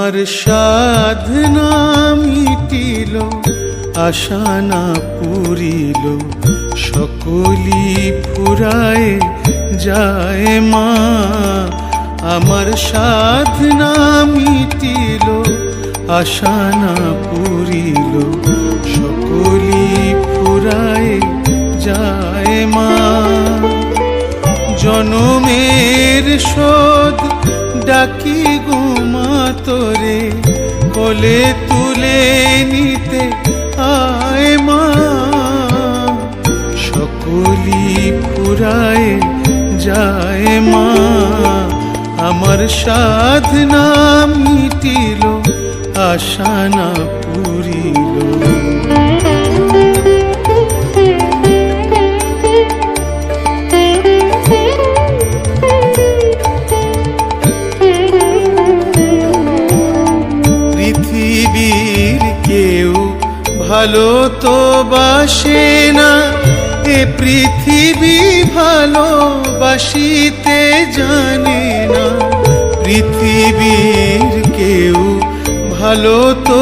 আমার সাধনা মিটিল, আশা না পুরিল, সকলি ফুরায় যায় মা। আমার সাধনা মিটিল, আশা না পুরিল, সকলি ফুরায় যায় মা। জনমের শোধ ডাকি গো মা তোরে, কোলে তুলে নিতে আয় মা। সকলি ফুরায় যায় মা, আমার সাধনা মিটিল, আশা না পুরিল। পৃথিবীর কেউ ভালো তো বাসে না, এ পৃথিবী ভালোবাসিতে জানে না। পৃথিবীর কেউ ভালো তো